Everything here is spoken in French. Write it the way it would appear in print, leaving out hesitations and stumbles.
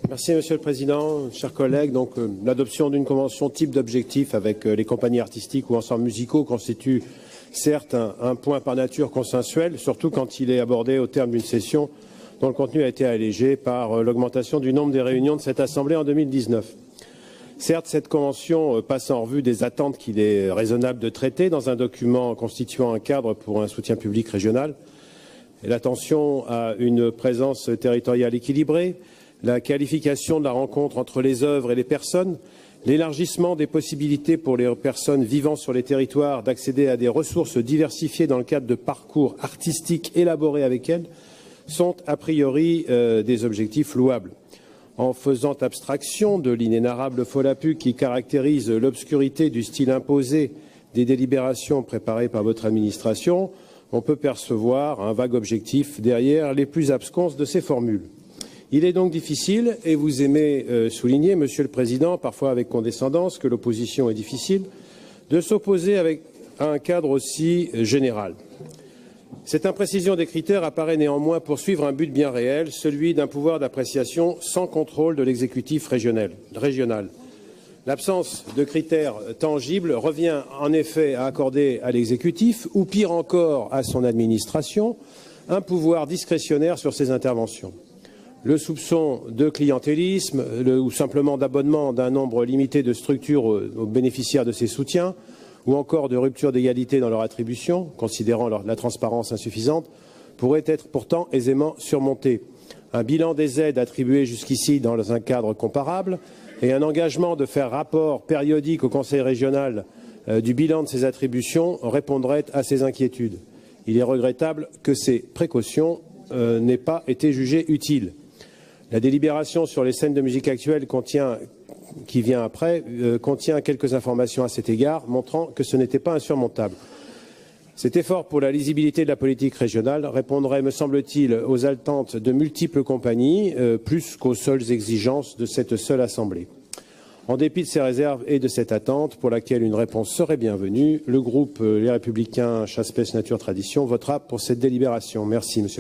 Merci Monsieur le Président, chers collègues. L'adoption d'une convention type d'objectif avec les compagnies artistiques ou ensembles musicaux constitue certes un point par nature consensuel, surtout quand il est abordé au terme d'une session dont le contenu a été allégé par l'augmentation du nombre des réunions de cette Assemblée en 2019. Certes, cette convention passe en revue des attentes qu'il est raisonnable de traiter dans un document constituant un cadre pour un soutien public régional. L'attention à une présence territoriale équilibrée, la qualification de la rencontre entre les œuvres et les personnes, l'élargissement des possibilités pour les personnes vivant sur les territoires d'accéder à des ressources diversifiées dans le cadre de parcours artistiques élaborés avec elles, sont a priori des objectifs louables. En faisant abstraction de l'inénarrable folapue qui caractérise l'obscurité du style imposé des délibérations préparées par votre administration, on peut percevoir un vague objectif derrière les plus absconses de ces formules. Il est donc difficile, et vous aimez souligner, Monsieur le Président, parfois avec condescendance, que l'opposition est difficile, de s'opposer à un cadre aussi général. Cette imprécision des critères apparaît néanmoins poursuivre un but bien réel, celui d'un pouvoir d'appréciation sans contrôle de l'exécutif régional. L'absence de critères tangibles revient en effet à accorder à l'exécutif, ou pire encore à son administration, un pouvoir discrétionnaire sur ses interventions. Le soupçon de clientélisme ou simplement d'abonnement d'un nombre limité de structures aux bénéficiaires de ces soutiens, ou encore de rupture d'égalité dans leur attribution, considérant la transparence insuffisante, pourrait être pourtant aisément surmonté. Un bilan des aides attribuées jusqu'ici dans un cadre comparable et un engagement de faire rapport périodique au Conseil régional du bilan de ces attributions répondraient à ces inquiétudes. Il est regrettable que ces précautions n'aient pas été jugées utiles. La délibération sur les scènes de musique actuelles qui vient après contient quelques informations à cet égard, montrant que ce n'était pas insurmontable. Cet effort pour la lisibilité de la politique régionale répondrait, me semble-t-il, aux attentes de multiples compagnies, plus qu'aux seules exigences de cette seule Assemblée. En dépit de ces réserves et de cette attente, pour laquelle une réponse serait bienvenue, le groupe Les Républicains Chasse-Pêche Nature Tradition votera pour cette délibération. Merci, Monsieur.